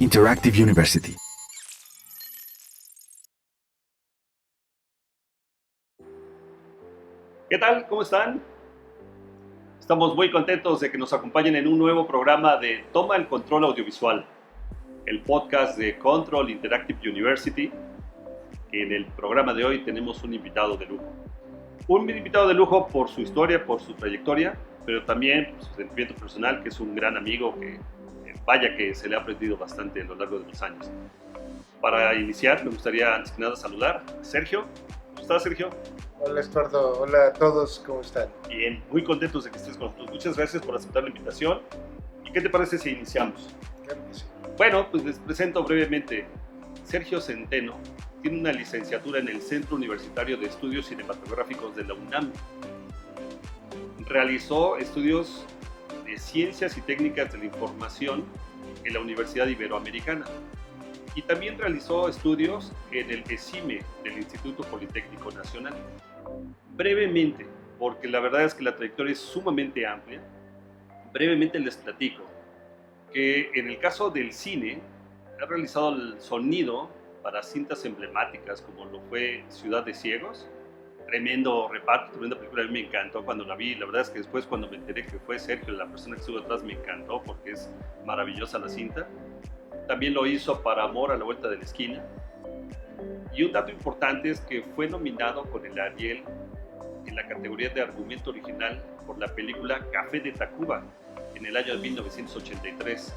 Interactive University. ¿Qué tal? ¿Cómo están? Estamos muy contentos de que nos acompañen en un nuevo programa de Toma el Control Audiovisual, el podcast de Control Interactive University. En el programa de hoy tenemos un invitado de lujo. Un invitado de lujo por su historia, por su trayectoria, pero también por su sentimiento personal, que es un gran amigo que vaya que se le ha aprendido bastante a lo largo de los años. Para iniciar, me gustaría antes que nada saludar a Sergio. ¿Cómo estás, Sergio? Hola, Estuardo. Hola a todos, ¿cómo están? Bien, muy contentos de que estés con nosotros. Muchas gracias por aceptar la invitación. ¿Y qué te parece si iniciamos? Claro que sí. Bueno, pues les presento brevemente. Sergio Centeno tiene una licenciatura en el Centro Universitario de Estudios Cinematográficos de la UNAM. Realizó estudios de Ciencias y Técnicas de la Información en la Universidad Iberoamericana. Y también realizó estudios en el ESIME del Instituto Politécnico Nacional. Brevemente, porque la verdad es que la trayectoria es sumamente amplia, brevemente les platico que en el caso del cine ha realizado el sonido para cintas emblemáticas como lo fue Ciudad de Ciegos. Tremendo reparto, tremenda película, a mí me encantó cuando la vi. La verdad es que después cuando me enteré que fue Sergio la persona que estuvo detrás, me encantó porque es maravillosa la cinta. También lo hizo para Amor a la Vuelta de la Esquina. Y un dato importante es que fue nominado con el Ariel en la categoría de argumento original por la película Café de Tacuba en el año de 1983.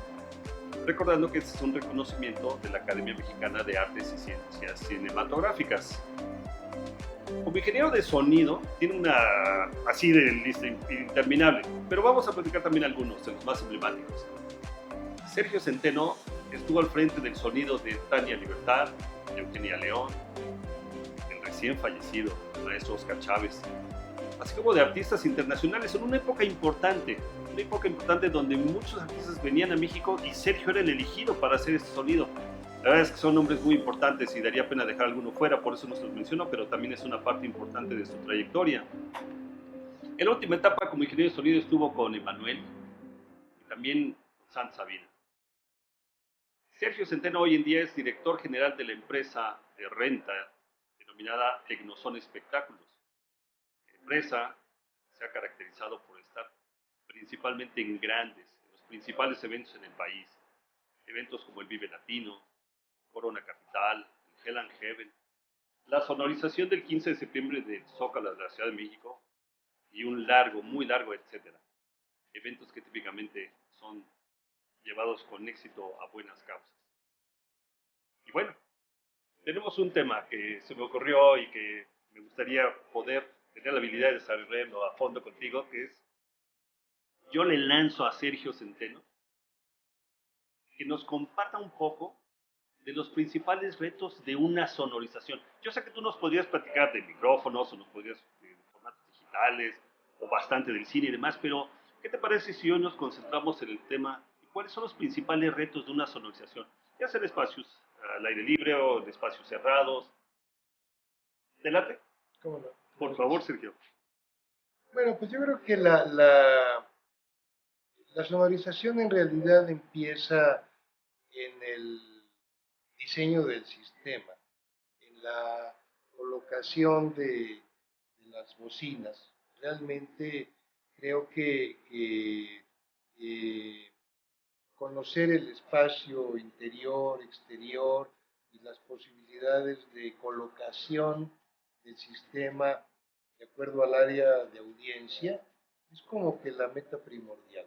Recordando que este es un reconocimiento de la Academia Mexicana de Artes y Ciencias Cinematográficas. Como ingeniero de sonido, tiene una así de lista interminable, pero vamos a platicar también algunos de los más emblemáticos. Sergio Centeno estuvo al frente del sonido de Tania Libertad, de Eugenia León, del recién fallecido maestro Oscar Chávez, así como de artistas internacionales en una época importante donde muchos artistas venían a México y Sergio era el elegido para hacer este sonido. La verdad es que son nombres muy importantes y daría pena dejar alguno fuera, por eso no se los menciono, pero también es una parte importante de su trayectoria. En la última etapa como ingeniero de sonido estuvo con Emanuel y también con San Sabina. Sergio Centeno hoy en día es director general de la empresa de renta denominada Tecnozón Espectáculos. La empresa se ha caracterizado por estar principalmente en los principales eventos en el país. Eventos como el Vive Latino, Corona Capital, el Hell and Heaven, la sonorización del 15 de septiembre del Zócalo de la Ciudad de México y un muy largo, etcétera. Eventos que típicamente son llevados con éxito a buenas causas. Y bueno, tenemos un tema que se me ocurrió y que me gustaría poder tener la habilidad de desarrollarlo a fondo contigo, que es, yo le lanzo a Sergio Centeno que nos comparta un poco de los principales retos de una sonorización. Yo sé que tú nos podrías platicar de micrófonos o nos podrías de formatos digitales o bastante del cine y demás, pero ¿qué te parece si hoy nos concentramos en el tema de cuáles son los principales retos de una sonorización? Ya sea en espacios al aire libre o en espacios cerrados. ¿Te late? ¿Cómo no? Por favor, Sergio. Bueno, pues yo creo que la sonorización en realidad empieza en el diseño del sistema, en la colocación de las bocinas. Realmente creo que conocer el espacio interior, exterior y las posibilidades de colocación del sistema de acuerdo al área de audiencia es como que la meta primordial.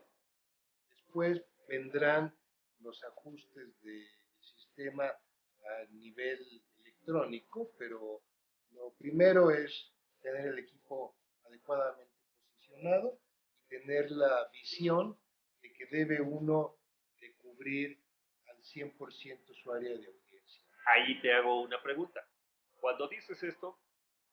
Después vendrán los ajustes del sistema a nivel electrónico, pero lo primero es tener el equipo adecuadamente posicionado y tener la visión de que debe uno de cubrir al 100% su área de audiencia. Ahí te hago una pregunta. Cuando dices esto,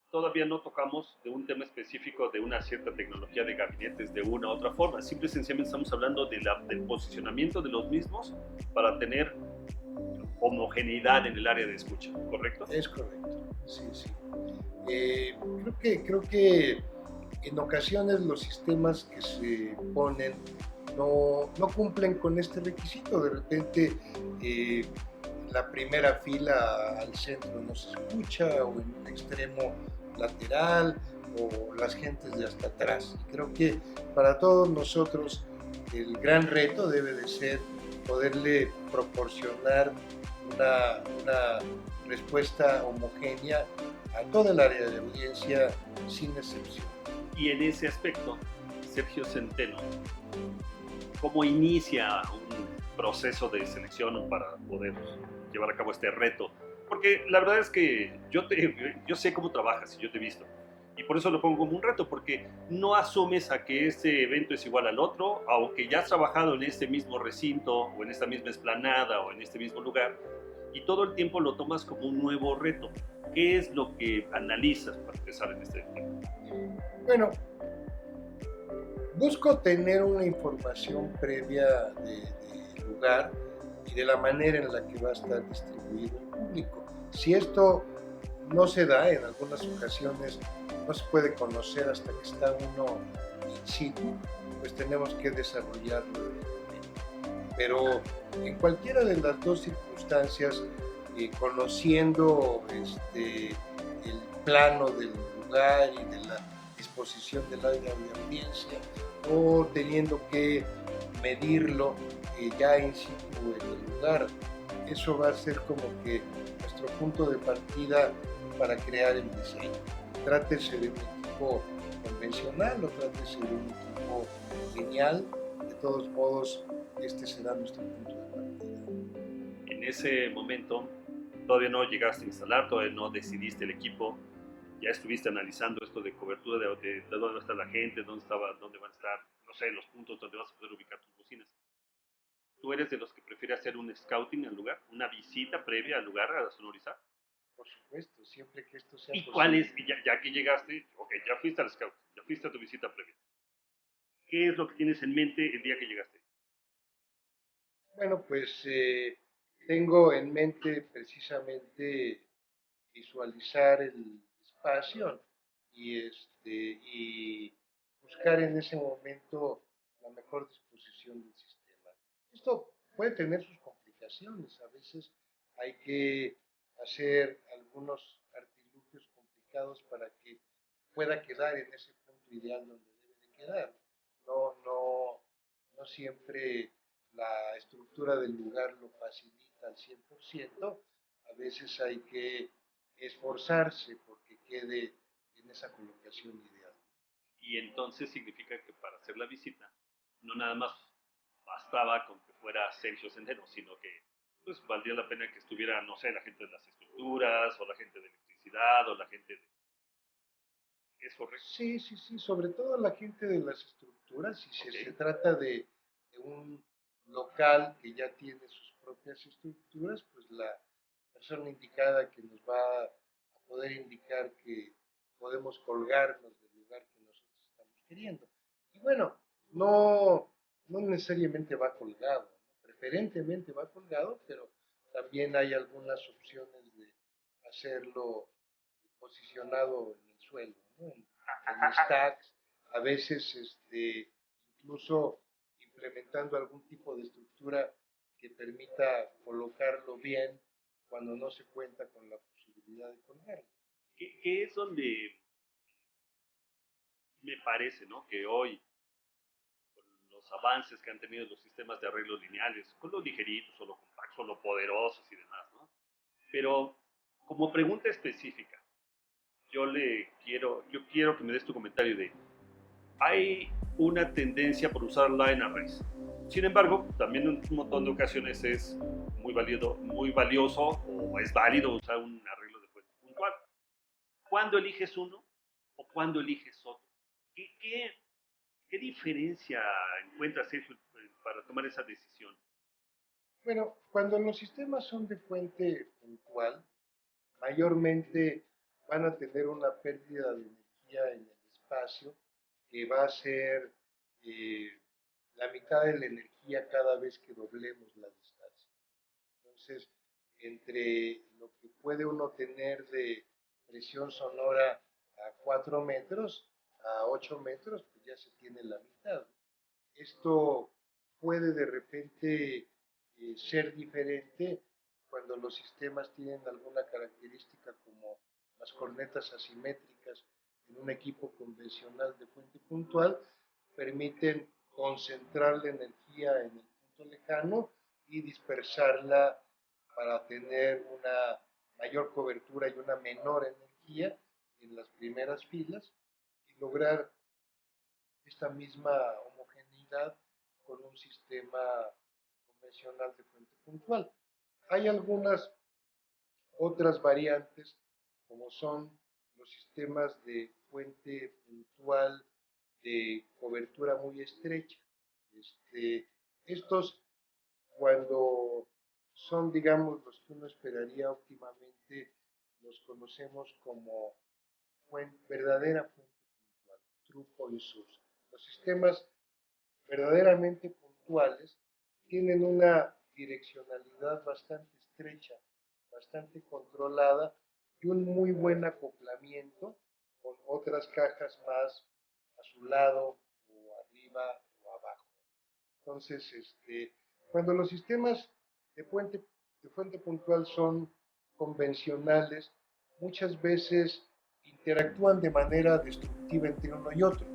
todavía no tocamos de un tema específico de una cierta tecnología de gabinetes de una u otra forma. Simple y sencillamente estamos hablando del posicionamiento de los mismos para tener homogeneidad en el área de escucha, ¿correcto? Es correcto, sí, sí. Creo que en ocasiones los sistemas que se ponen no cumplen con este requisito. De repente, eh, la primera fila al centro no se escucha, o en un extremo lateral, o las gentes de hasta atrás. Y creo que para todos nosotros el gran reto debe de ser poderle proporcionar una respuesta homogénea a toda el área de audiencia sin excepción. Y en ese aspecto, Sergio Centeno, ¿cómo inicia un proceso de selección para poder llevar a cabo este reto? Porque la verdad es que yo sé cómo trabajas y yo te he visto. Y por eso lo pongo como un reto, porque no asumes a que este evento es igual al otro, aunque ya has trabajado en este mismo recinto, o en esta misma esplanada, o en este mismo lugar, y todo el tiempo lo tomas como un nuevo reto. ¿Qué es lo que analizas para empezar en este tiempo? Bueno, busco tener una información previa del lugar y de la manera en la que va a estar distribuido el público. Si esto no se da, en algunas ocasiones no se puede conocer hasta que está uno in situ, pues tenemos que desarrollarlo. Pero en cualquiera de las dos circunstancias, conociendo el plano del lugar y de la disposición del área de audiencia, o teniendo que medirlo ya in situ en el lugar, eso va a ser como que nuestro punto de partida para crear el diseño. Trátese de un equipo convencional o trátese de un equipo lineal, de todos modos este será nuestro punto de partida. En ese momento todavía no llegaste a instalar, todavía no decidiste el equipo, ya estuviste analizando esto de cobertura de dónde va a estar la gente, dónde van a estar, no sé, los puntos donde vas a poder ubicar tus bocinas. ¿Tú eres de los que prefiere hacer un scouting al lugar, una visita previa al lugar a sonorizar? Por supuesto, siempre que esto sea ¿Y cuál posible. es, ya que llegaste, ok, ya fuiste al scout, ya fuiste a tu visita previa? ¿Qué es lo que tienes en mente el día que llegaste? Bueno, pues tengo en mente precisamente visualizar el espacio y buscar en ese momento la mejor disposición del sistema. Esto puede tener sus complicaciones, a veces hay que hacer algunos artilugios complicados para que pueda quedar en ese punto ideal donde debe de quedar. No siempre la estructura del lugar lo facilita al 100%, a veces hay que esforzarse porque quede en esa colocación ideal. Y entonces significa que para hacer la visita no nada más bastaba con que fuera Sergio Centeno, sino que pues valdría la pena que estuviera, no sé, la gente de las estructuras, o la gente de electricidad, o la gente de... ¿Es correcto? Sí, sí, sí, sobre todo la gente de las estructuras, si se Ok. trata de un local que ya tiene sus propias estructuras, pues la persona indicada que nos va a poder indicar que podemos colgarnos del lugar que nosotros estamos queriendo. Y bueno, no necesariamente va colgado, ¿no? Preferentemente va colgado, pero también hay algunas opciones de hacerlo posicionado en el suelo, ¿no? En stacks, a veces incluso implementando algún tipo de estructura que permita colocarlo bien cuando no se cuenta con la posibilidad de colgarlo. ¿Qué es donde me parece, ¿no? Que hoy, con los avances que han tenido los sistemas de arreglos lineales, con los ligeritos o los compactos o los poderosos y demás, ¿no? Pero como pregunta específica, yo quiero que me des tu comentario de, hay una tendencia por usar line arrays. Sin embargo, también en un montón de ocasiones es muy valioso o es válido usar un arreglo de fuente puntual. ¿Cuándo eliges uno o cuándo eliges otro? ¿Qué diferencia encuentras, Sergio, para tomar esa decisión? Bueno, cuando los sistemas son de fuente puntual, mayormente van a tener una pérdida de energía en el espacio que va a ser eh, la mitad de la energía cada vez que doblemos la distancia. Entonces, entre lo que puede uno tener de presión sonora a 4 metros, a 8 metros, pues ya se tiene la mitad. Esto puede de repente ser diferente cuando los sistemas tienen alguna característica como las cornetas asimétricas en un equipo convencional de fuente puntual, permiten concentrar la energía en el punto lejano y dispersarla para tener una mayor cobertura y una menor energía en las primeras filas y lograr esta misma homogeneidad con un sistema convencional de fuente puntual. Hay algunas otras variantes, como son los sistemas de fuente puntual de cobertura muy estrecha. Estos, cuando son, digamos, los que uno esperaría óptimamente, los conocemos como verdadera fuente puntual, true point source. Los sistemas verdaderamente puntuales tienen una direccionalidad bastante estrecha, bastante controlada y un muy buen acoplamiento con otras cajas más a su lado o arriba o abajo. Entonces, cuando los sistemas de fuente puntual son convencionales, muchas veces interactúan de manera destructiva entre uno y otro.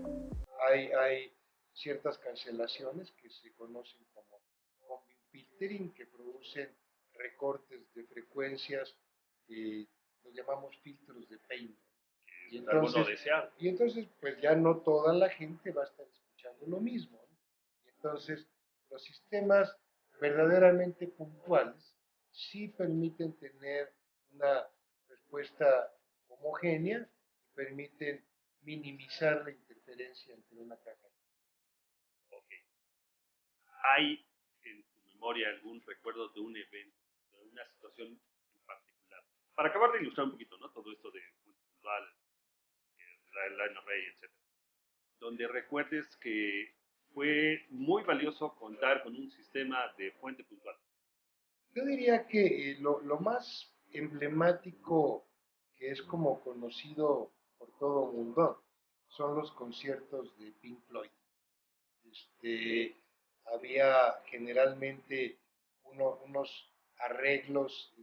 Hay ciertas cancelaciones que se conocen como combing filtering, que producen recortes de frecuencias, los llamamos filtros de Paine. Y entonces, pues ya no toda la gente va a estar escuchando lo mismo, ¿no? Y entonces, los sistemas verdaderamente puntuales sí permiten tener una respuesta homogénea y permiten minimizar la interferencia entre una caja y otra. Ok. ¿Hay en tu memoria algún recuerdo de un evento, de una situación en particular? Para acabar de ilustrar un poquito, ¿no? Todo esto de puntual, la NRA, etc. Donde recuerdes que fue muy valioso contar con un sistema de fuente puntual. Yo diría que lo más emblemático, que es como conocido por todo el mundo, son los conciertos de Pink Floyd. Había generalmente unos arreglos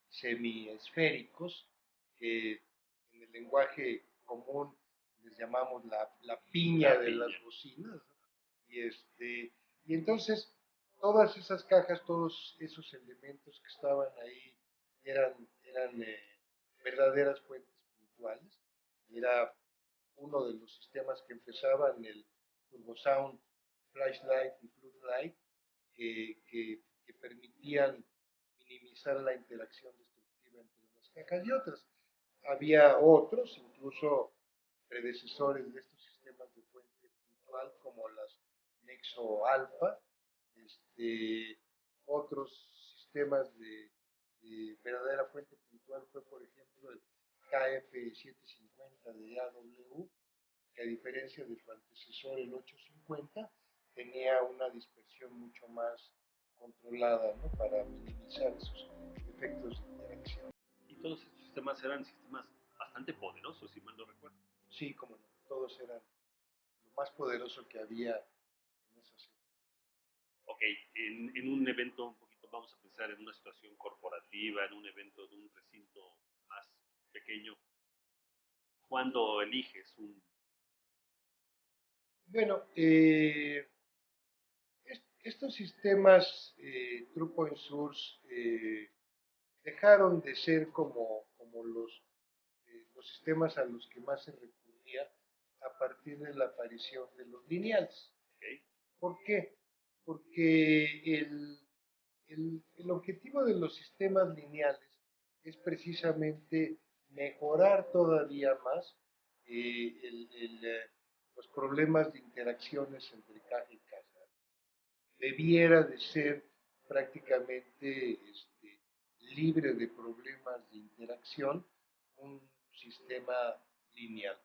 semiesféricos que en el lenguaje común les llamamos la piña de las bocinas, ¿no? Y entonces todas esas cajas, todos esos elementos que estaban ahí eran verdaderas fuentes puntuales. Era uno de los sistemas que empezaban el Turbosound Flashlight y Floodlight, que permitían minimizar la interacción destructiva entre unas cajas y otras. Había otros, incluso predecesores de estos sistemas de fuente puntual, como las Nexo Alpha, otros sistemas de verdadera fuente puntual fue, por ejemplo, el KF750 de AW, que a diferencia de su antecesor, el 850, tenía una dispersión mucho más controlada, ¿no? Para minimizar esos efectos de interacción. Y todos estos sistemas eran sistemas bastante poderosos, si mal no recuerdo. Sí, como no, todos eran lo más poderoso que había en esas épocas. Ok, en un evento un poquito, vamos a pensar en una situación corporativa, en un evento de un recinto más pequeño, ¿cuándo eliges un? Bueno, estos sistemas True Point Source dejaron de ser como los sistemas a los que más se recurría a partir de la aparición de los lineales. Okay. ¿Por qué? Porque el objetivo de los sistemas lineales es precisamente mejorar todavía más los problemas de interacciones entre caja y caja. Debiera de ser prácticamente libre de problemas de interacción un sistema lineal.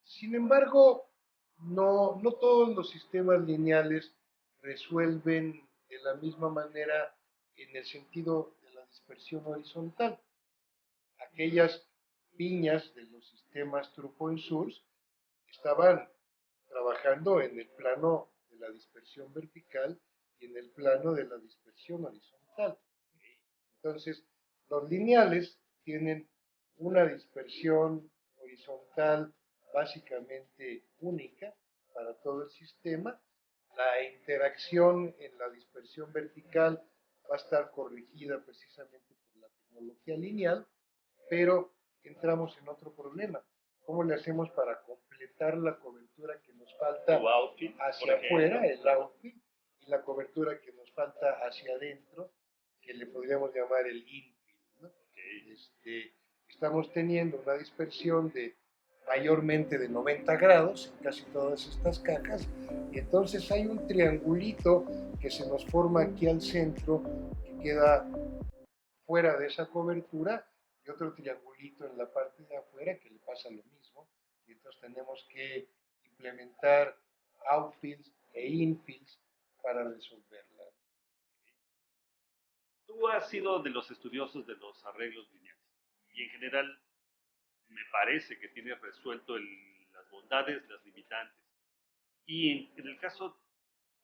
Sin embargo, no todos los sistemas lineales resuelven de la misma manera en el sentido de la dispersión horizontal. Aquellas piñas de los sistemas True Point Source estaban trabajando en el plano de la dispersión vertical y en el plano de la dispersión horizontal. Entonces, los lineales tienen una dispersión horizontal básicamente única para todo el sistema. La interacción en la dispersión vertical va a estar corregida precisamente por la tecnología lineal, pero entramos en otro problema. ¿Cómo le hacemos para completar la cobertura que nos falta hacia afuera, el outfield, y la cobertura que nos falta hacia adentro, que le podríamos llamar el infield, ¿no? Estamos teniendo una dispersión de mayormente de 90 grados en casi todas estas cajas, y entonces hay un triangulito que se nos forma aquí al centro, que queda fuera de esa cobertura, y otro triangulito en la parte de afuera que le pasa lo mismo, y entonces tenemos que implementar outfields e infields para resolverla. Tú has sido de los estudiosos de los arreglos lineales y en general me parece que tienes resuelto las bondades, las limitantes. Y en el caso,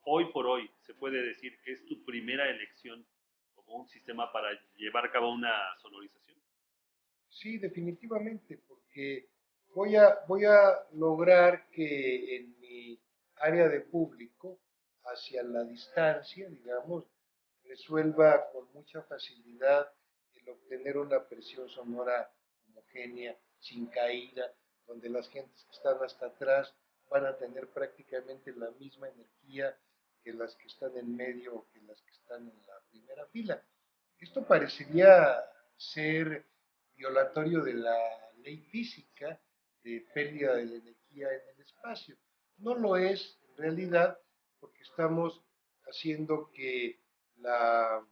hoy por hoy, se puede decir que es tu primera elección como un sistema para llevar a cabo una sonorización. Sí, definitivamente, porque voy a lograr que en mi área de público, hacia la distancia, digamos, resuelva con mucha facilidad el obtener una presión sonora homogénea, sin caída, donde las gentes que están hasta atrás van a tener prácticamente la misma energía que las que están en medio o que las que están en la primera fila. Esto parecería ser violatorio de la ley física de pérdida de la energía en el espacio. No lo es en realidad, porque estamos haciendo que la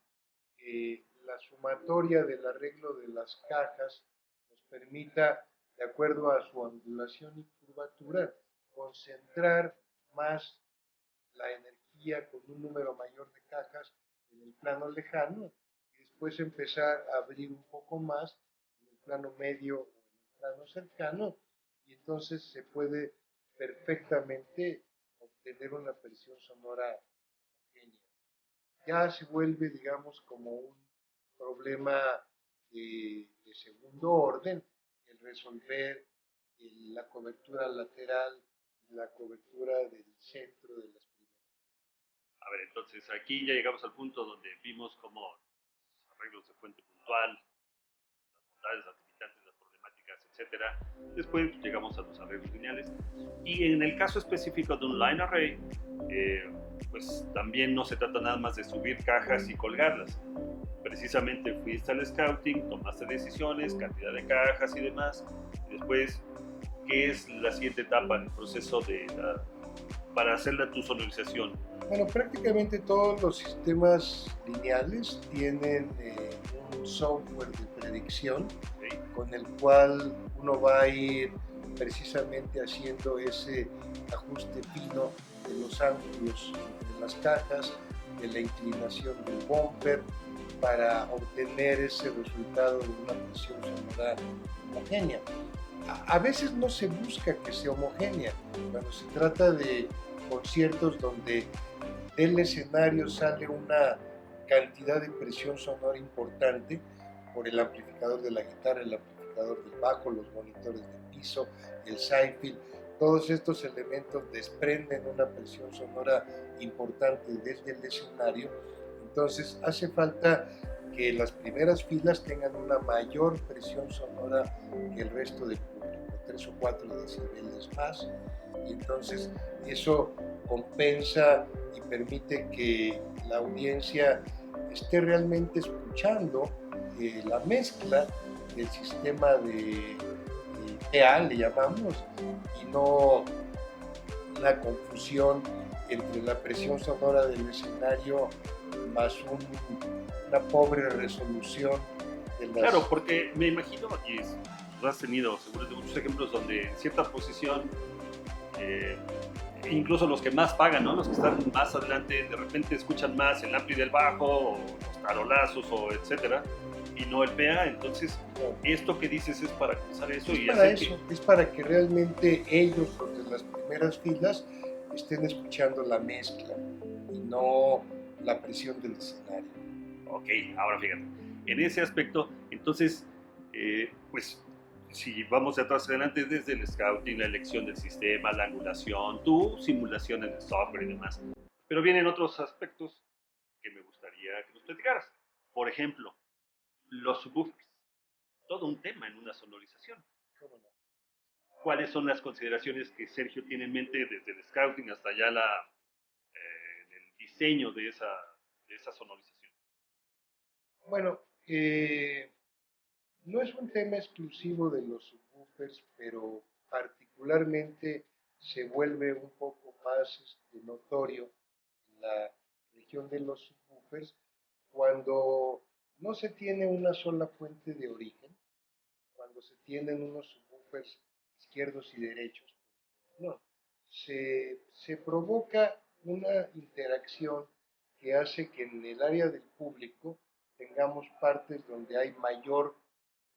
sumatoria del arreglo de las cajas nos permita, de acuerdo a su angulación y curvatura, concentrar más la energía con un número mayor de cajas en el plano lejano y después empezar a abrir un poco más en el plano medio o en el plano cercano, y entonces se puede perfectamente obtener una presión sonora homogénea. Ya se vuelve, digamos, como un problema de segundo orden el resolver la cobertura lateral, la cobertura del centro de las primeras. A ver, entonces aquí ya llegamos al punto donde vimos cómo los arreglos de fuente puntual, las bondades, las limitantes, las problemáticas, etcétera. Después llegamos a los arreglos lineales. Y en el caso específico de un line array, pues también no se trata nada más de subir cajas y colgarlas. Precisamente fuiste al scouting, tomaste decisiones, cantidad de cajas y demás. Y después, ¿qué es la siguiente etapa en el proceso para hacer tu sonorización? Bueno, prácticamente todos los sistemas lineales tienen un software de predicción, ¿Okay? Con el cual uno va a ir precisamente haciendo ese ajuste fino de los ángulos de las cajas, de la inclinación del bumper, para obtener ese resultado de una presión sonora homogénea. A veces no se busca que sea homogénea, cuando se trata de conciertos donde del escenario sale una cantidad de presión sonora importante por el amplificador de la guitarra, el amplificador del bajo, los monitores de piso, el sidefield. Todos estos elementos desprenden una presión sonora importante desde el escenario. Entonces hace falta que las primeras filas tengan una mayor presión sonora que el resto del público, 3 o 4 decibeles más, y entonces eso compensa y permite que la audiencia esté realmente escuchando la mezcla del sistema de PA, le llamamos, y no la confusión entre la presión sonora del escenario más una pobre resolución de las... Claro, porque me imagino, y has tenido seguro muchos ejemplos donde en cierta posición, incluso los que más pagan, ¿no? Los que están más adelante, de repente escuchan más el ampli del bajo, o los tarolazos, o etcétera, y no el PA. Entonces, esto que dices es para usar eso. Es para eso, es para que realmente ellos, los de las primeras filas, estén escuchando la mezcla y no la presión del escenario. Ok, ahora fíjate, en ese aspecto, entonces, pues, si vamos atrás adelante desde el scouting, la elección del sistema, la angulación, tu simulación en el software y demás. Pero vienen otros aspectos que me gustaría que nos platicaras. Por ejemplo, los subwoofers. Todo un tema en una sonorización. ¿Cuáles son las consideraciones que Sergio tiene en mente desde el scouting hasta ya el diseño de esa sonorización? Bueno, no es un tema exclusivo de los subwoofers, pero particularmente se vuelve un poco más notorio en la región de los subwoofers cuando no se tiene una sola fuente de origen, cuando se tienen unos subwoofers izquierdos y derechos. No, se provoca una interacción que hace que en el área del público tengamos partes donde hay mayor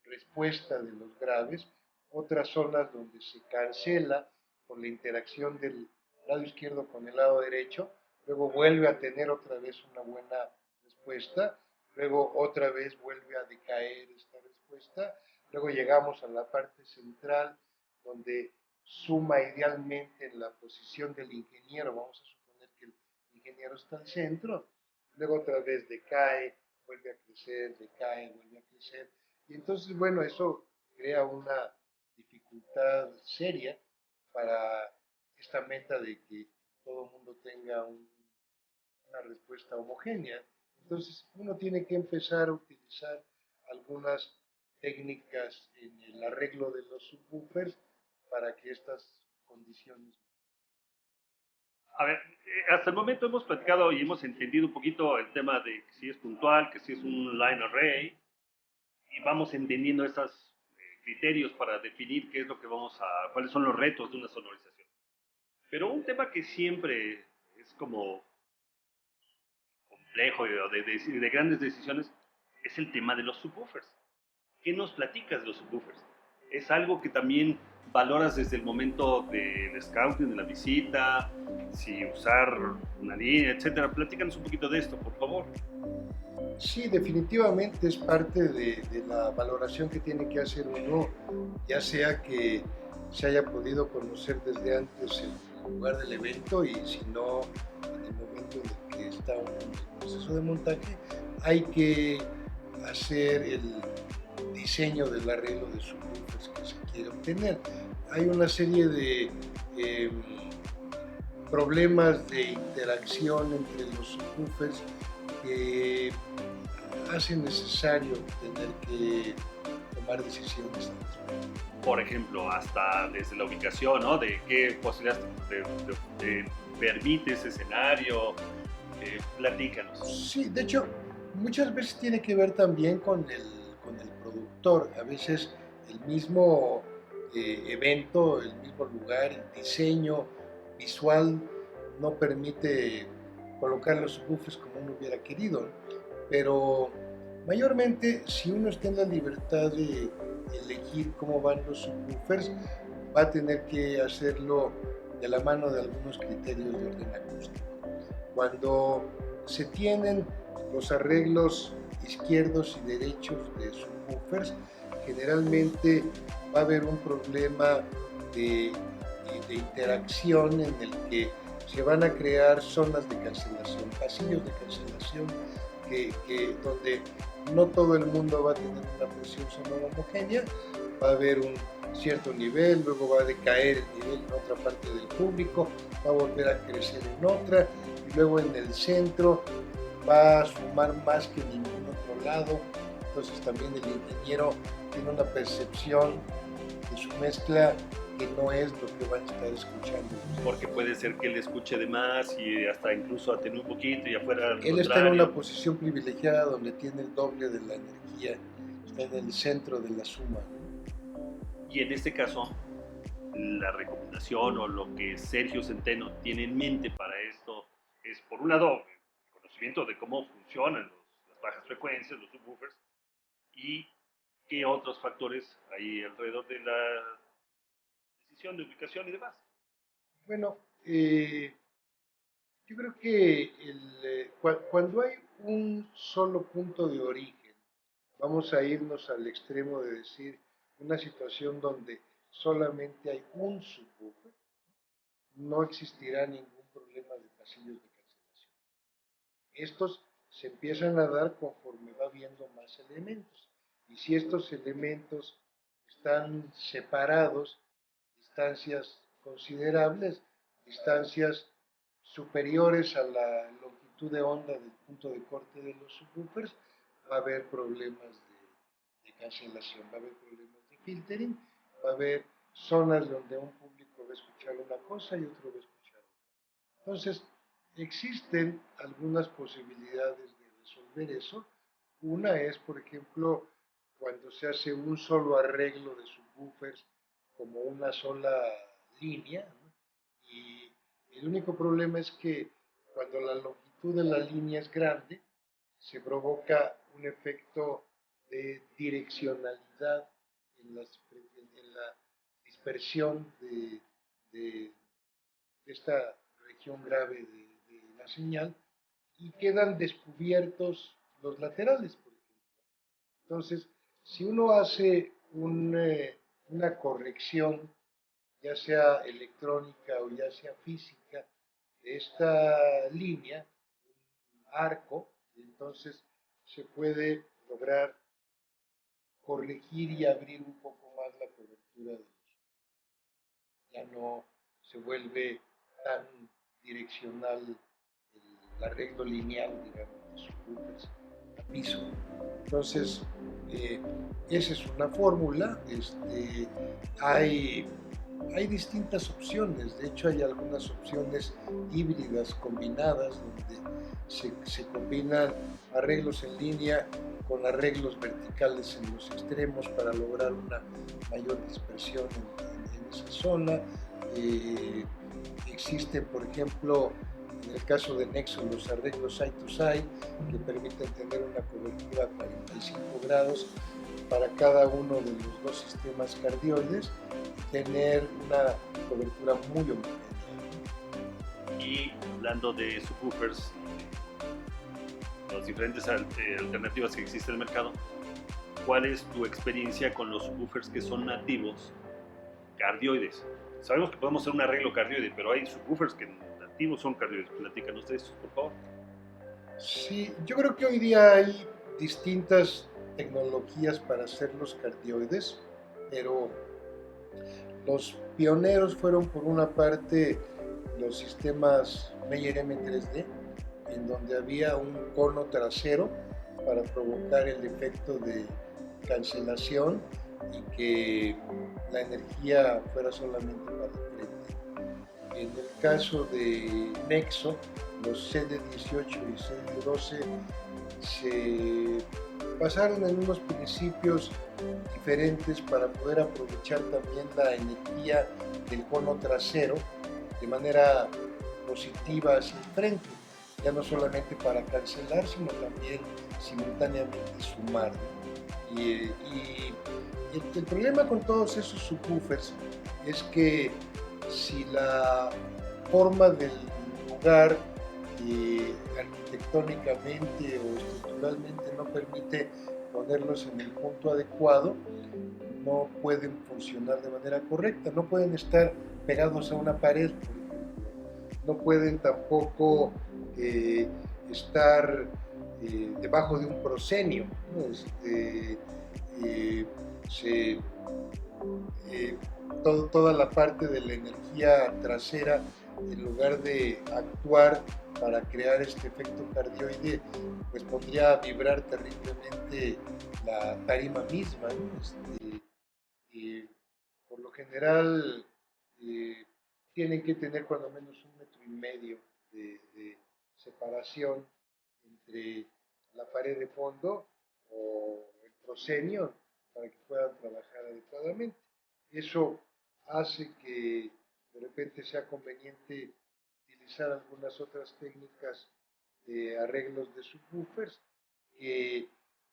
respuesta de los graves, otras zonas donde se cancela por la interacción del lado izquierdo con el lado derecho, luego vuelve a tener otra vez una buena respuesta, luego otra vez vuelve a decaer esta respuesta, luego llegamos a la parte central donde suma idealmente en la posición del ingeniero, vamos a suponer que el ingeniero está al centro, luego otra vez decae, vuelve a crecer, decae, vuelve a crecer, y entonces, bueno, eso crea una dificultad seria para esta meta de que todo el mundo tenga una respuesta homogénea. Entonces, uno tiene que empezar a utilizar algunas técnicas en el arreglo de los subwoofers para que estas condiciones. A ver, hasta el momento hemos platicado y hemos entendido un poquito el tema de que si es puntual, que si es un line array, y vamos entendiendo esos criterios para definir qué es lo que cuáles son los retos de una sonorización. Pero un tema que siempre es como complejo de grandes decisiones es el tema de los subwoofers. ¿Qué nos platicas de los subwoofers? ¿Es algo que también valoras desde el momento del scouting, de la visita, si usar una línea, etcétera? Platícanos un poquito de esto, por favor. Sí, definitivamente es parte de la valoración que tiene que hacer uno, ya sea que se haya podido conocer desde antes el lugar del evento y si no, en el momento en el que está un proceso de montaje, hay que hacer el diseño del arreglo de subwoofers que se quiere obtener. Hay una serie de problemas de interacción entre los subwoofers que hace necesario tener que tomar decisiones. Por ejemplo, hasta desde la ubicación, ¿no? De qué posibilidades permite ese escenario. Platícanos. Sí, de hecho, muchas veces tiene que ver también con el productor. A veces el mismo evento, el mismo lugar, el diseño visual no permite colocar los subwoofers como uno hubiera querido, ¿no? Pero mayormente, si uno está en la libertad de elegir cómo van los subwoofers, va a tener que hacerlo de la mano de algunos criterios de orden acústico. Cuando se tienen los arreglos izquierdos y derechos de subwoofers, generalmente va a haber un problema de, de interacción en el que se van a crear zonas de cancelación, pasillos de cancelación, donde no todo el mundo va a tener una presión sonora homogénea, va a haber un cierto nivel, luego va a decaer el nivel en otra parte del público, va a volver a crecer en otra, y luego en el centro va a sumar más que en ningún otro lado. Entonces también el ingeniero tiene una percepción de su mezcla que no es lo que van a estar escuchando. Porque puede ser que él escuche de más y hasta incluso atenúe un poquito y afuera al Él está en contrario. una posición privilegiada donde tiene el doble de la energía, está en el centro de la suma. Y en este caso, la recomendación o lo que Sergio Centeno tiene en mente para esto es, por un lado, el conocimiento de cómo funcionan las bajas frecuencias, los subwoofers, y qué otros factores hay alrededor de la decisión de ubicación y demás. Bueno, Eh, yo creo que cuando hay un solo punto de origen, vamos a irnos al extremo de decir una situación donde solamente hay un subwoofer, no existirá ningún problema de pasillos de cancelación. Estos se empiezan a dar conforme va viendo más elementos. Y si estos elementos están separados, distancias considerables, distancias superiores a la longitud de onda del punto de corte de los subwoofers, va a haber problemas de cancelación, va a haber problemas de filtering, va a haber zonas donde un público va a escuchar una cosa y otro va a escuchar otra. Entonces, existen algunas posibilidades de resolver eso. Una es, por ejemplo, cuando se hace un solo arreglo de subwoofers como una sola línea, ¿no? Y el único problema es que cuando la longitud de la línea es grande, se provoca un efecto de direccionalidad en la dispersión de esta región grave de la señal y quedan descubiertos los laterales, por ejemplo. Entonces, si uno hace una corrección, ya sea electrónica o ya sea física, de esta línea, un arco, entonces se puede lograr corregir y abrir un poco más la cobertura de los. Ya no se vuelve tan direccional el arreglo lineal, digamos, de subwoofers a piso. Entonces, eh, esa es una fórmula. Hay, hay distintas opciones. De hecho, hay algunas opciones híbridas combinadas donde se combinan arreglos en línea con arreglos verticales en los extremos para lograr una mayor dispersión en esa zona. Eh, Existen, por ejemplo, en el caso de Nexo, los arreglos side-to-side que permiten tener una cobertura a 45 grados para cada uno de los dos sistemas cardioides y tener una cobertura muy homogénea. Y hablando de subwoofers, las diferentes alternativas que existen en el mercado, ¿cuál es tu experiencia con los subwoofers que son nativos cardioides? Sabemos que podemos hacer un arreglo cardioide, pero hay subwoofers que nativos son cardioides. Platícanos de eso, por favor. Sí, yo creo que hoy día hay distintas tecnologías para hacer los cardioides, pero los pioneros fueron por una parte los sistemas Meyer M3D, en donde había un cono trasero para provocar el efecto de cancelación y que la energía fuera solamente para el frente. En el caso de Nexo, los CD18 y CD12 se basaron en unos principios diferentes para poder aprovechar también la energía del cono trasero de manera positiva hacia el frente, ya no solamente para cancelar, sino también simultáneamente sumar. Y el problema con todos esos subwoofers es que si la forma del lugar arquitectónicamente o estructuralmente no permite ponerlos en el punto adecuado, no pueden funcionar de manera correcta, no pueden estar pegados a una pared, por ejemplo, no pueden tampoco estar debajo de un proscenio, ¿no? Eh, se, eh, toda la parte de la energía trasera, en lugar de actuar para crear este efecto cardioide, pues podría vibrar terriblemente la tarima misma, ¿no? Por lo general eh, tienen que tener cuando menos 1,5 metros de separación entre la pared de fondo o el proscenio para que puedan trabajar adecuadamente. Eso hace que de repente sea conveniente utilizar algunas otras técnicas de arreglos de subwoofers, que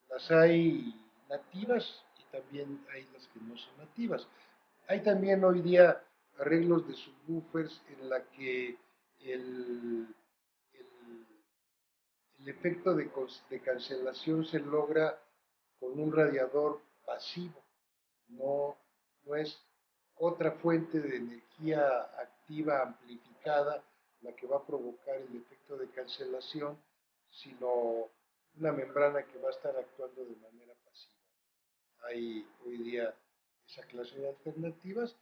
las hay nativas y también hay las que no son nativas. Hay también hoy día arreglos de subwoofers en la que el, el, el efecto de cancelación se logra con un radiador pasivo, no, no es otra fuente de energía activa amplificada la que va a provocar el efecto de cancelación, sino una membrana que va a estar actuando de manera pasiva. Hay hoy día esa clase de alternativas.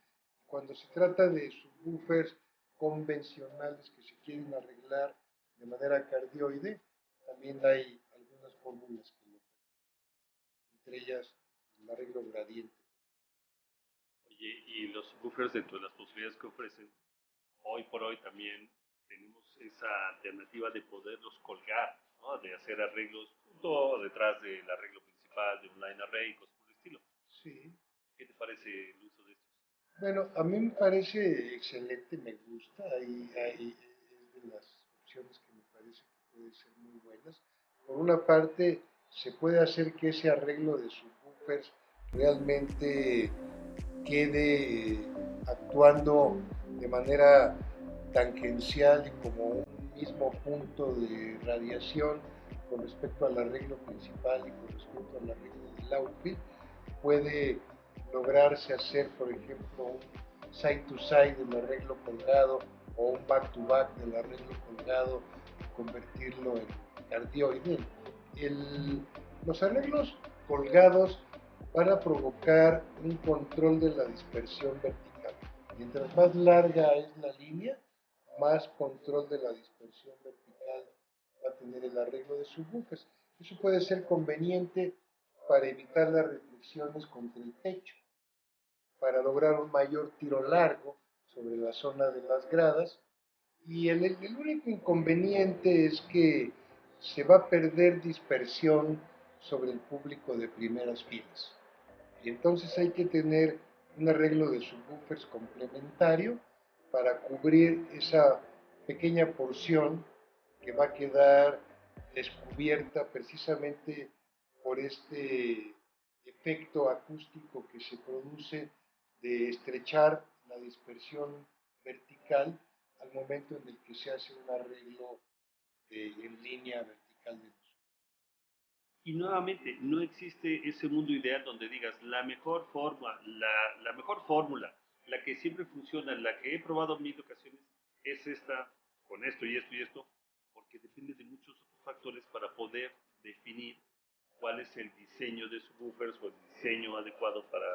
Cuando se trata de subwoofers convencionales que se quieren arreglar de manera cardioide, también hay algunas fórmulas que lo permiten, entre ellas el arreglo gradiente. Oye, y los subwoofers dentro de las posibilidades que ofrecen, hoy por hoy también tenemos esa alternativa de poderlos colgar, ¿no? De hacer arreglos justo detrás del arreglo principal de un line array y cosas por el estilo. Sí. ¿Qué te parece el uso de estos? Bueno, a mí me parece excelente, me gusta, es de las opciones que me parece que pueden ser muy buenas. Por una parte, se puede hacer que ese arreglo de subwoofers realmente quede actuando de manera tangencial y como un mismo punto de radiación con respecto al arreglo principal y con respecto al arreglo del outfield. Puede lograrse hacer, por ejemplo, un side to side del arreglo colgado o un back to back del arreglo colgado y convertirlo en cardioide. Los arreglos colgados van a provocar un control de la dispersión vertical. Mientras más larga es la línea, más control de la dispersión vertical va a tener el arreglo de subwoofers. Eso puede ser conveniente para evitar las reflexiones contra el techo, para lograr un mayor tiro largo sobre la zona de las gradas. Y el único inconveniente es que se va a perder dispersión sobre el público de primeras filas. Y entonces hay que tener un arreglo de subwoofers complementario para cubrir esa pequeña porción que va a quedar descubierta precisamente por este efecto acústico que se produce de estrechar la dispersión vertical al momento en el que se hace un arreglo en línea vertical de luz. Y nuevamente, no existe ese mundo ideal donde digas la mejor forma, la mejor fórmula, la que siempre funciona, la que he probado en mil ocasiones, es esta, con esto y esto y esto, porque depende de muchos otros factores para poder definir cuál es el diseño de subwoofers o el diseño adecuado para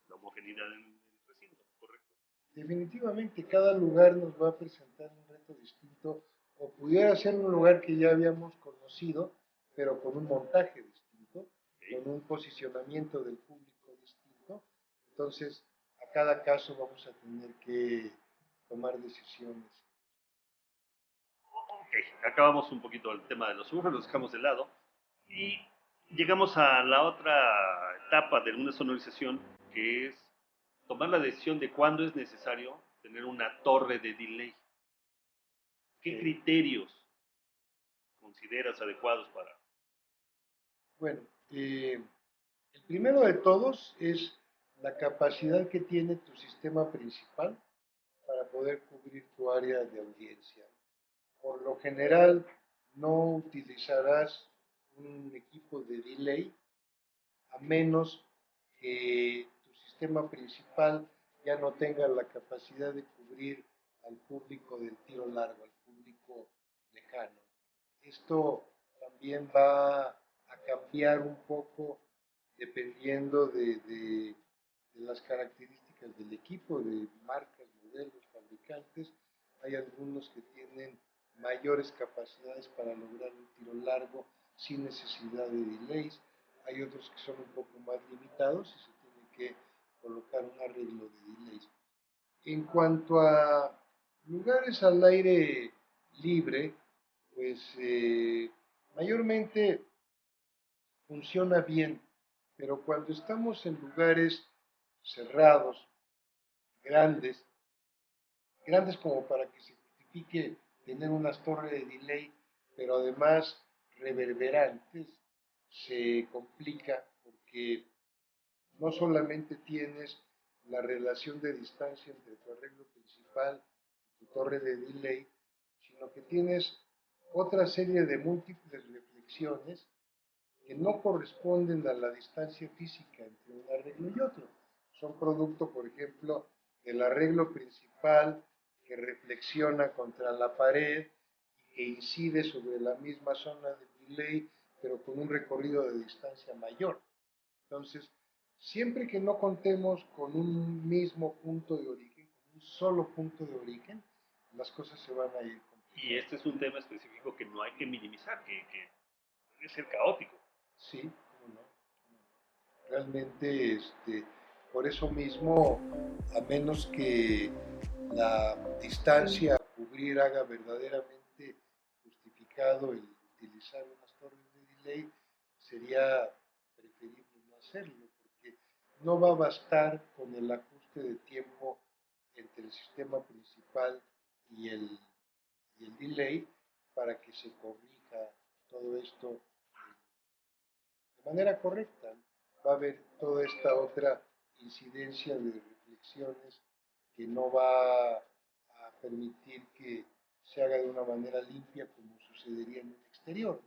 la homogeneidad en el recinto, ¿correcto? Definitivamente cada lugar nos va a presentar un reto distinto o pudiera ser un lugar que ya habíamos conocido, pero con un montaje distinto, ¿Okay? con un posicionamiento del público distinto. Entonces, a cada caso vamos a tener que tomar decisiones. Ok, acabamos un poquito el tema de los subwoofers, los dejamos de lado y llegamos a la otra etapa de una sonorización que es tomar la decisión de cuándo es necesario tener una torre de delay. ¿Qué Okay. criterios consideras adecuados para? Bueno, el primero de todos es la capacidad que tiene tu sistema principal para poder cubrir tu área de audiencia. Por lo general, no utilizarás un equipo de delay a menos que tu sistema principal ya no tenga la capacidad de cubrir al público del tiro largo, al público lejano. Esto también va a cambiar un poco dependiendo de las características del equipo, de marcas, modelos, fabricantes. Hay algunos que tienen mayores capacidades para lograr un tiro largo sin necesidad de delays. Hay otros que son un poco más limitados y se tiene que colocar un arreglo de delays. En cuanto a lugares al aire libre, pues mayormente funciona bien, pero cuando estamos en lugares cerrados, grandes, grandes como para que se justifique tener unas torres de delay, pero además reverberantes, se complica porque no solamente tienes la relación de distancia entre tu arreglo principal y tu torre de delay, sino que tienes otra serie de múltiples reflexiones que no corresponden a la distancia física entre un arreglo y otro. Son producto, por ejemplo, del arreglo principal que reflexiona contra la pared y que incide sobre la misma zona de delay, pero con un recorrido de distancia mayor. Entonces, siempre que no contemos con un mismo punto de origen, con un solo punto de origen, las cosas se van a ir complicando. Y este es un tema específico que no hay que minimizar, que puede ser caótico. Sí, cómo no. Realmente, por eso mismo, a menos que la distancia a cubrir haga verdaderamente justificado el utilizar unas torres de delay, sería preferible no hacerlo, porque no va a bastar con el ajuste de tiempo entre el sistema principal y el, y el delay para que se corrija todo esto de manera correcta. Va a haber toda esta otra incidencia de reflexiones que no va a permitir que se haga de una manera limpia como sucedería en un exterior.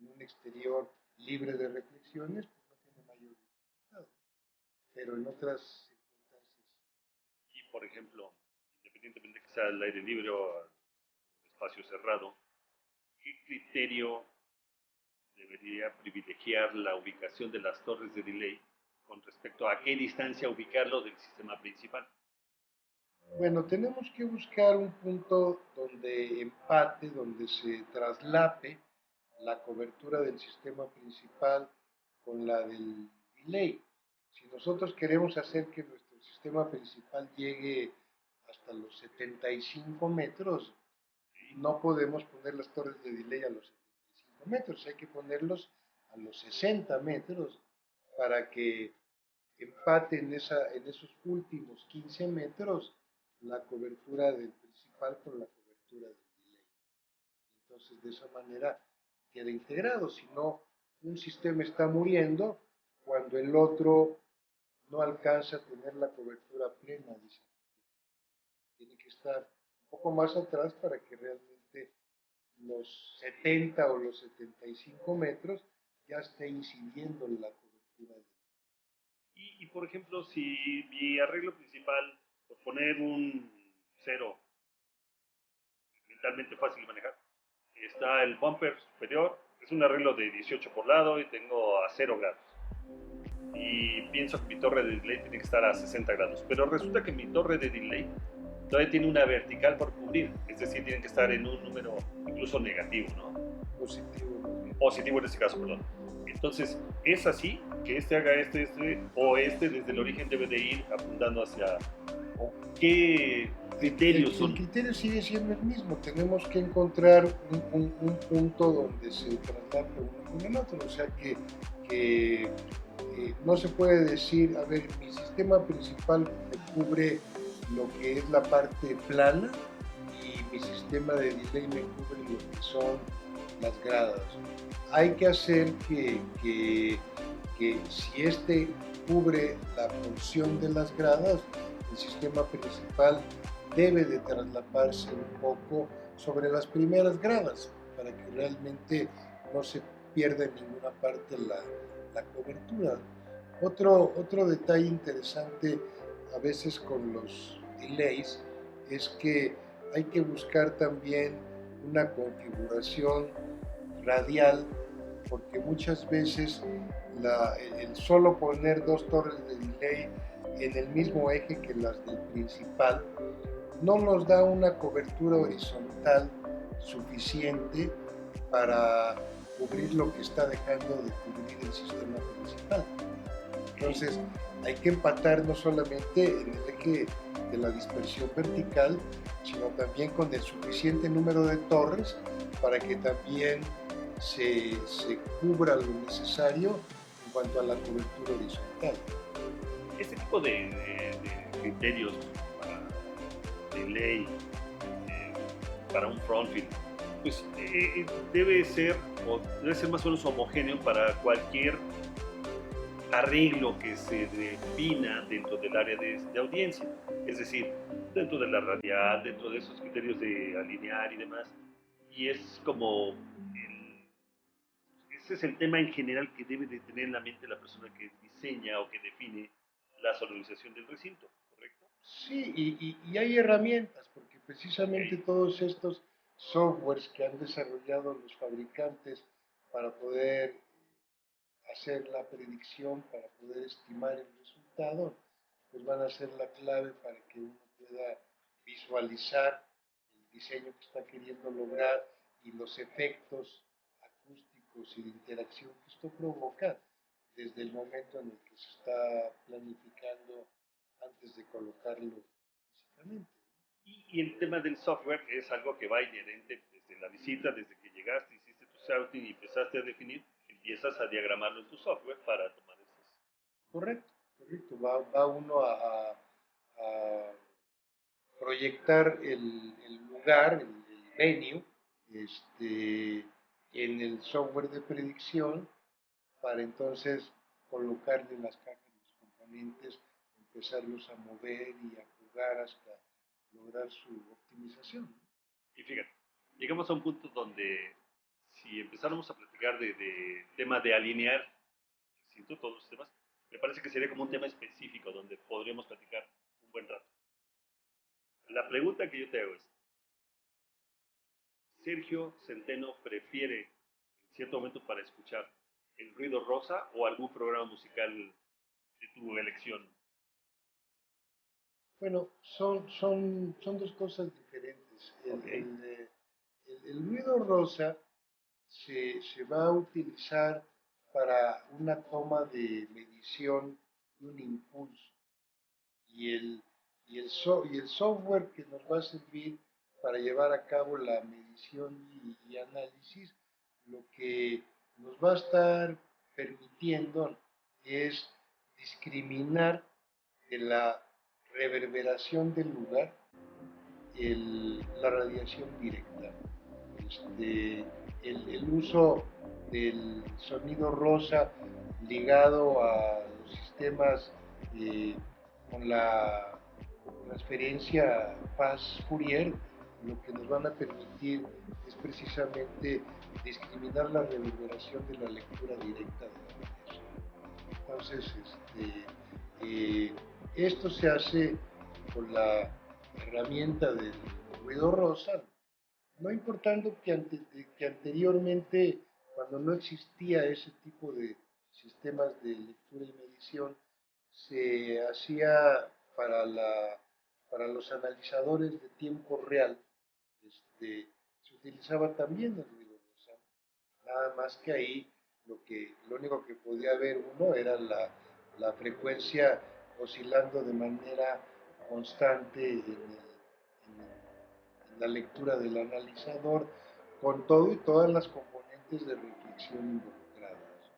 En un exterior libre de reflexiones, pues no tiene mayor dificultad. Pero en otras circunstancias. Y por ejemplo, independientemente que sea al aire libre o al espacio cerrado, ¿qué criterio debería privilegiar la ubicación de las torres de delay con respecto a qué distancia ubicarlo del sistema principal? Bueno, tenemos que buscar un punto donde empate, donde se traslape la cobertura del sistema principal con la del delay. Si nosotros queremos hacer que nuestro sistema principal llegue hasta los 75 metros, no podemos poner las torres de delay a los 75 metros, hay que ponerlos a los 60 metros para que empate en esos últimos 15 metros la cobertura del principal con la cobertura del delay. Entonces, de esa manera queda integrado. Si no, un sistema está muriendo cuando el otro no alcanza a tener la cobertura plena. Dice. Tiene que estar un poco más atrás para que realmente los 70 o los 75 metros ya esté incidiendo en la cobertura del Y por ejemplo, si mi arreglo principal, por poner un cero mentalmente fácil de manejar, está el bumper superior, es un arreglo de 18 por lado y tengo a 0 grados. Y pienso que mi torre de delay tiene que estar a 60 grados, pero resulta que mi torre de delay todavía tiene una vertical por cubrir, es decir, tiene que estar en un número incluso negativo, ¿no? Positivo en este caso, perdón. Entonces, ¿es así que este haga o este desde el origen debe de ir apuntando hacia... ¿O qué criterios son? El criterio sigue siendo el mismo. Tenemos que encontrar un punto donde se traslape uno con el otro. O sea que no se puede decir, a ver, mi sistema principal me cubre lo que es la parte plana y mi sistema de delay me cubre lo que son las gradas. Hay que hacer que si este cubre la función de las gradas, el sistema principal debe de traslaparse un poco sobre las primeras gradas para que realmente no se pierda en ninguna parte la cobertura. Otro detalle interesante a veces con los delays es que hay que buscar también una configuración radial, porque muchas veces el solo poner dos torres de delay en el mismo eje que las del principal no nos da una cobertura horizontal suficiente para cubrir lo que está dejando de cubrir el sistema principal. Entonces hay que empatar no solamente en el eje de la dispersión vertical, sino también con el suficiente número de torres para que también se cubra lo necesario en cuanto a la cobertura horizontal. Este tipo de criterios para delay, para un front field, pues debe ser más o menos homogéneo para cualquier arreglo que se defina dentro del área de audiencia, es decir, dentro de la radial, dentro de esos criterios de alinear y demás. Y es como, ese es el tema en general que debe de tener en la mente la persona que diseña o que define la sonorización del recinto, ¿correcto? Sí, y hay herramientas, porque precisamente Ok, todos estos softwares que han desarrollado los fabricantes para poder hacer la predicción, para poder estimar el resultado, pues van a ser la clave para que uno pueda visualizar el diseño que está queriendo lograr y los efectos acústicos y de interacción que esto provoca desde el momento en el que se está planificando antes de colocarlo físicamente. y el tema del software es algo que va inherente desde la visita, desde que llegaste, hiciste tu scouting y empezaste a definir, empiezas a diagramarlo en tu software para tomar esas. Correcto, correcto. Va uno a proyectar el lugar, el venue, en el software de predicción para entonces colocarle las cajas, los componentes, empezarlos a mover y a jugar hasta lograr su optimización. Y fíjate, llegamos a un punto donde si empezáramos a platicar de tema de alinear, siento todos los temas, me parece que sería como un tema específico donde podríamos platicar un buen rato. La pregunta que yo te hago es, ¿Sergio Centeno prefiere en cierto momento para escuchar el ruido rosa o algún programa musical de tu elección? Bueno, son dos cosas diferentes. Ok, El ruido rosa se va a utilizar para una toma de medición de un impulso y y el software que nos va a servir para llevar a cabo la medición y análisis, lo que nos va a estar permitiendo es discriminar de la reverberación del lugar la radiación directa. Este, el uso del sonido rosa ligado a los sistemas con la transferencia Paz-Fourier, lo que nos van a permitir es precisamente discriminar la reverberación de la lectura directa de la radiación. Entonces, eh, esto se hace con la herramienta del ruido rosa, no importando que anteriormente, cuando no existía ese tipo de sistemas de lectura y medición, se hacía para, para los analizadores de tiempo real, se utilizaba también el ruido rosa. Nada más que ahí lo único que podía ver uno era la frecuencia oscilando de manera constante en la lectura del analizador, con todo y todas las componentes de reflexión involucradas.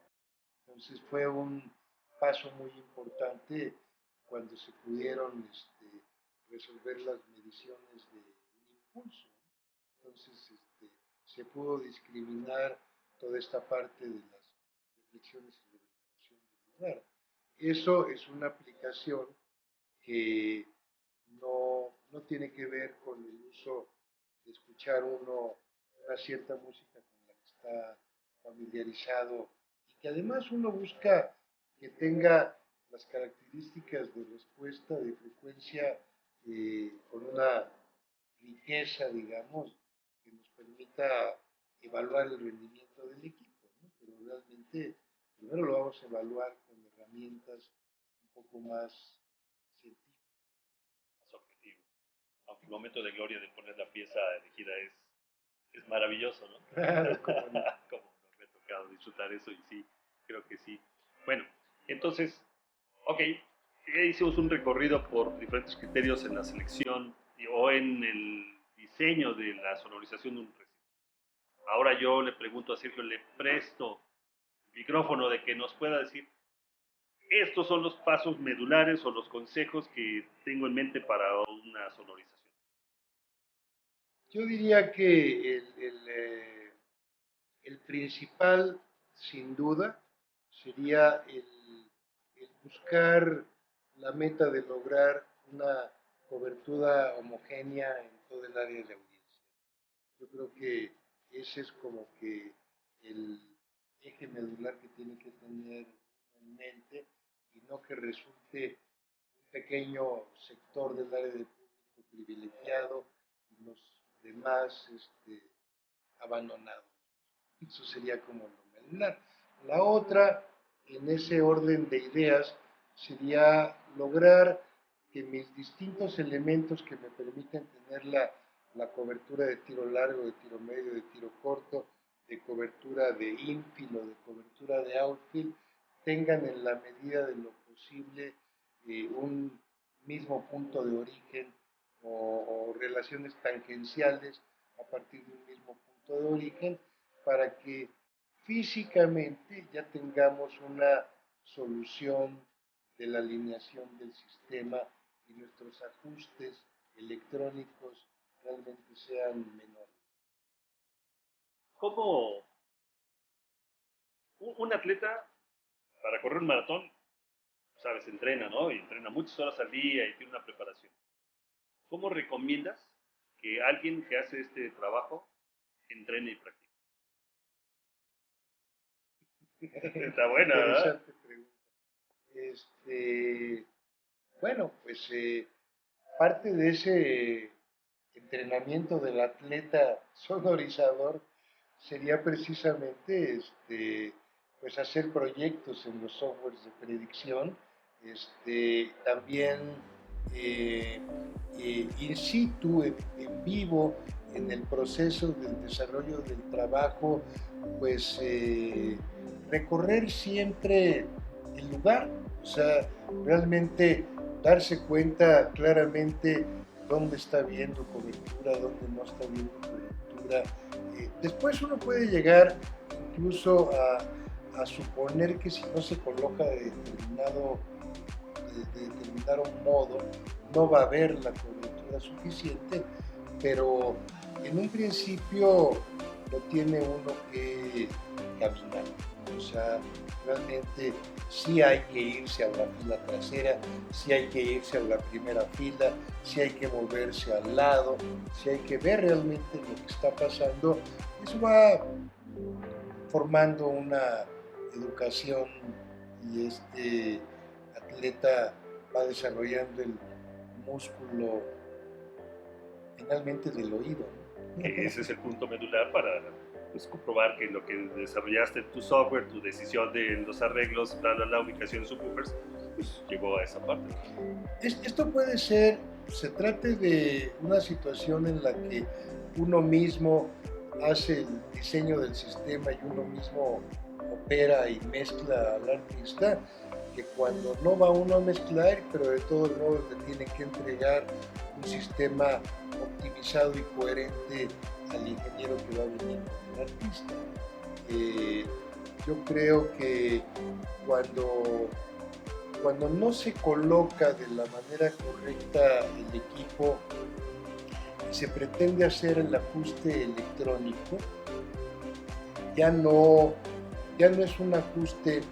Entonces fue un paso muy importante cuando se pudieron resolver las mediciones de un impulso. Entonces se pudo discriminar toda esta parte de las reflexiones y reverberación del lugar. Eso es una aplicación que no tiene que ver con el uso de escuchar uno una cierta música con la que está familiarizado y que además uno busca que tenga las características de respuesta de frecuencia con una riqueza, digamos, que nos permita evaluar el rendimiento del equipo, ¿no? Pero realmente primero lo vamos a evaluar con herramientas un poco más científicas. más objetivo. Aunque el momento de gloria de poner la pieza elegida es maravilloso, ¿no? Claro, cómo no. Como no me ha tocado disfrutar eso y sí, creo que sí. Bueno, entonces, ok, hicimos un recorrido por diferentes criterios en la selección o en el diseño de la sonorización de un recinto. Ahora yo le pregunto a Sergio, le presto el micrófono de que nos pueda decir, estos son los pasos medulares o los consejos que tengo en mente para una sonorización. Yo diría que el principal, sin duda, sería buscar la meta de lograr una cobertura homogénea en todo el área de audiencia. Yo creo que ese es como que el eje medular que tiene que tener en mente y no que resulte un pequeño sector del área de público privilegiado y los demás abandonados. Eso sería como lo medular. La otra, en ese orden de ideas, sería lograr que mis distintos elementos que me permiten tener la cobertura de tiro largo, de tiro medio, de tiro corto, de cobertura de infield o de cobertura de outfield, tengan en la medida de lo posible un mismo punto de origen o relaciones tangenciales a partir de un mismo punto de origen para que físicamente ya tengamos una solución de la alineación del sistema y nuestros ajustes electrónicos realmente sean menores. ¿Cómo un atleta para correr un maratón, sabes, entrena, ¿no? Y entrena muchas horas al día y tiene una preparación. ¿Cómo recomiendas que alguien que hace este trabajo entrene y practique? Está buena, ¿verdad? Interesante pregunta. Bueno, pues parte de ese entrenamiento del atleta sonorizador sería precisamente pues hacer proyectos en los softwares de predicción, también eh, in situ, en vivo, en el proceso del desarrollo del trabajo, pues recorrer siempre el lugar, o sea, realmente darse cuenta claramente dónde está viendo cobertura, dónde no está viendo cobertura. Después uno puede llegar incluso a suponer que si no se coloca de determinado modo, no va a haber la cobertura suficiente, pero en un principio lo tiene uno que caminar. O sea, realmente sí hay que irse a la fila trasera, sí hay que irse a la primera fila, sí hay que moverse al lado, sí hay que ver realmente lo que está pasando. Eso va formando una educación y este atleta va desarrollando el músculo finalmente del oído, ¿no? Que ese es el punto medular para pues, comprobar que lo que desarrollaste en tu software, tu decisión de los arreglos, la ubicación de subwoofers, pues llegó a esa parte. Esto puede ser, se trate de una situación en la que uno mismo hace el diseño del sistema y uno mismo opera y mezcla al artista, que cuando no va uno a mezclar, pero de todos modos le tiene que entregar un sistema optimizado y coherente al ingeniero que va a venir con el artista. Eh, yo creo que cuando cuando no se coloca de la manera correcta el equipo y se pretende hacer el ajuste electrónico, ya no, ya no es un ajuste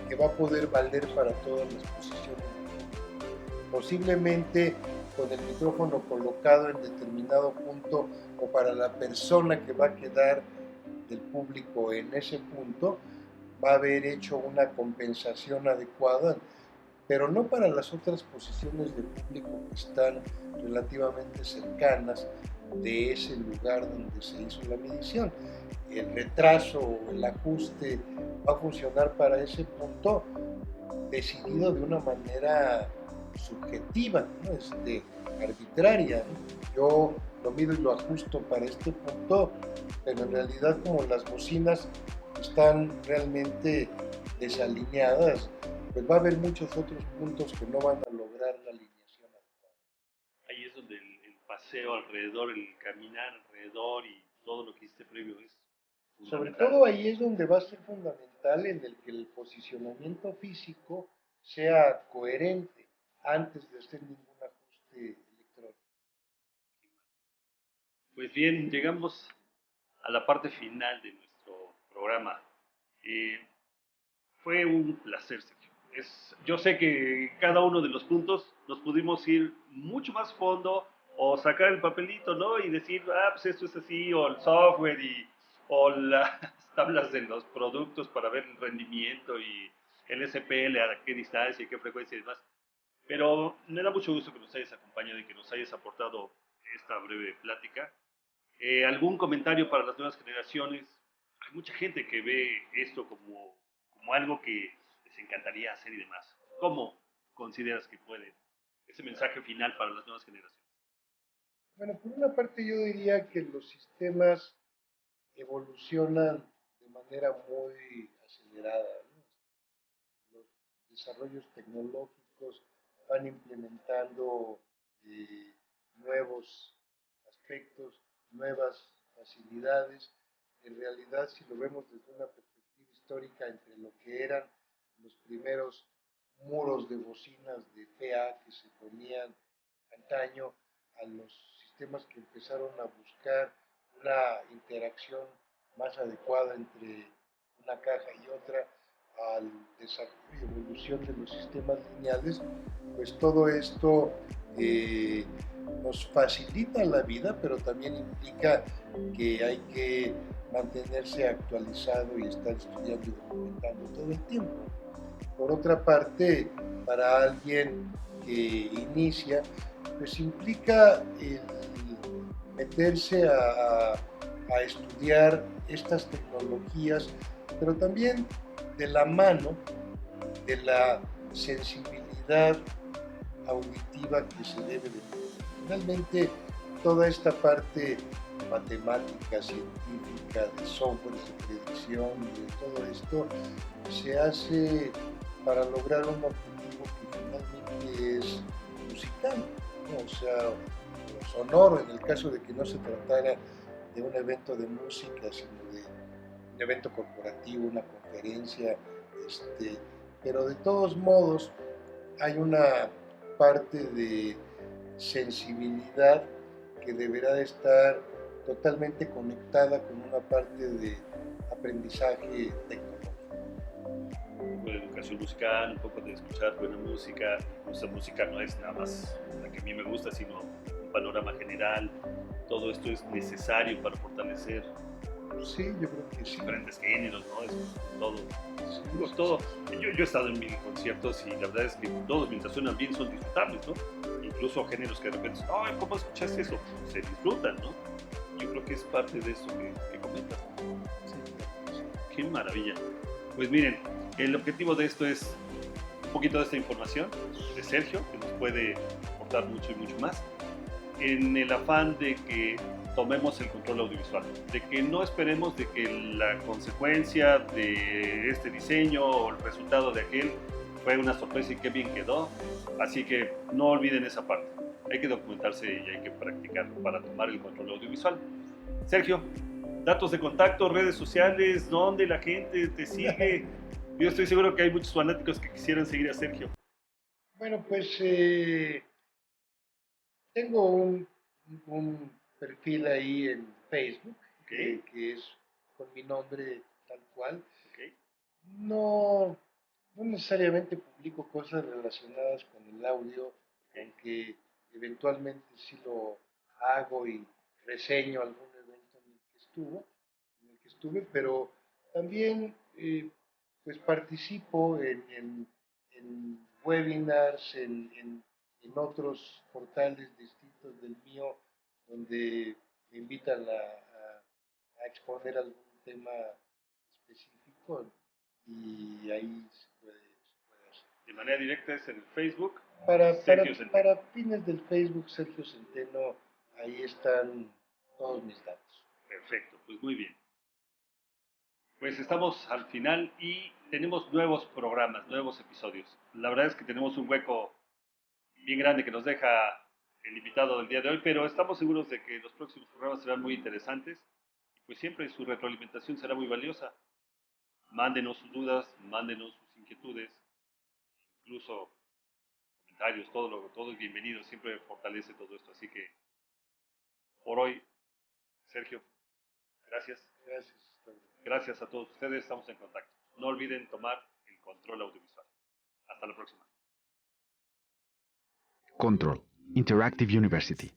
que va a poder valer para todas las posiciones. Posiblemente con el micrófono colocado en determinado punto o para la persona que va a quedar del público en ese punto, va a haber hecho una compensación adecuada, pero no para las otras posiciones de público que están relativamente cercanas de ese lugar donde se hizo la medición. El retraso o el ajuste va a funcionar para ese punto decidido de una manera subjetiva, ¿no? Arbitraria, ¿no? Yo lo mido y lo ajusto para este punto, pero en realidad como las bocinas están realmente desalineadas, pues va a haber muchos otros puntos que no van a lograr la alineación adecuada. Ahí es donde el paseo alrededor, el caminar alrededor y todo lo que hiciste previo es Sobre fundamental. todo ahí es donde va a ser fundamental en el que el posicionamiento físico sea coherente antes de hacer ningún ajuste electrónico. Pues bien, llegamos a la parte final de nuestro programa. Eh, Fue un placer, Sergio. Yo sé que cada uno de los puntos nos pudimos ir mucho más fondo o sacar el papelito, ¿no? Y decir, pues esto es así, o el software o las tablas de los productos para ver el rendimiento y el SPL, a qué distancia y qué frecuencia y demás. Pero me da mucho gusto que nos hayas acompañado y que nos hayas aportado esta breve plática. ¿Algún comentario para las nuevas generaciones? Hay mucha gente que ve esto como algo que les encantaría hacer y demás. ¿Cómo consideras que puede ese mensaje final para las nuevas generaciones? Bueno, por una parte yo diría que los sistemas evolucionan de manera muy acelerada, ¿no? Los desarrollos tecnológicos van implementando eh, nuevos aspectos, nuevas facilidades. En realidad, si lo vemos desde una perspectiva histórica, entre lo que eran los primeros muros de bocinas de PA que se ponían antaño a los sistemas que empezaron a buscar una interacción más adecuada entre una caja y otra, al desarrollo y evolución de los sistemas lineales, pues todo esto nos facilita la vida, pero también implica que hay que mantenerse actualizado y estar estudiando y documentando todo el tiempo. Por otra parte, para alguien que inicia, pues implica el meterse a estudiar estas tecnologías, pero también de la mano de la sensibilidad auditiva que se debe de tener. Finalmente, toda esta parte matemática, científica, de software, de predicción y de todo esto se hace para lograr un objetivo que finalmente es musical, ¿no? O sea, sonoro, en el caso de que no se tratara de un evento de música, sino de un evento corporativo, una conferencia, este, pero de todos modos hay una parte de sensibilidad que deberá de estar totalmente conectada con una parte de aprendizaje tecnológico. Un poco de educación musical, un poco de escuchar buena música. Esa música no es nada más la que a mí me gusta, sino un panorama general. Todo esto es necesario para fortalecer Sí, yo creo que sí. diferentes géneros, ¿no? Es todo. Sí, Digo, todo. Yo he estado en mil conciertos y la verdad es que todos, mientras suenan bien, son disfrutables, ¿no? Incluso géneros que de repente, ay, ¿cómo escuchaste eso? Se disfrutan, ¿no? Yo creo que es parte de eso que comentas. Qué maravilla. Pues miren, el objetivo de esto es un poquito de esta información de Sergio, que nos puede aportar mucho y mucho más, en el afán de que tomemos el control audiovisual, de que no esperemos de que la consecuencia de este diseño o el resultado de aquel fue una sorpresa y qué bien quedó, así que no olviden esa parte, hay que documentarse y hay que practicarlo para tomar el control audiovisual. Sergio, datos de contacto, redes sociales, donde la gente te sigue. Yo estoy seguro que hay muchos fanáticos que quisieran seguir a Sergio. Bueno, pues tengo un perfil ahí en Facebook, Okay. que es con mi nombre tal cual. Okay. No, no necesariamente publico cosas relacionadas con el audio, Okay. aunque eventualmente sí lo hago y reseño algún evento en el que estuve, pero también pues participo en webinars, en otros portales distintos del mío, donde me invitan a exponer algún tema específico y ahí se puede hacer. De manera directa es en Facebook, Para, para, Sergio Centeno. para fines del Facebook, Sergio Centeno, ahí están todos mis datos. Perfecto, pues muy bien. Pues estamos al final y tenemos nuevos programas, nuevos episodios. La verdad es que tenemos un hueco bien grande que nos deja el invitado del día de hoy, pero estamos seguros de que los próximos programas serán muy interesantes y pues siempre su retroalimentación será muy valiosa. Mándenos sus dudas, mándenos sus inquietudes, incluso comentarios, todo es bienvenido, siempre fortalece todo esto. Así que por hoy, Sergio, gracias. Gracias. Gracias a todos ustedes, estamos en contacto. No olviden tomar el control audiovisual. Hasta la próxima. Control Interactive University.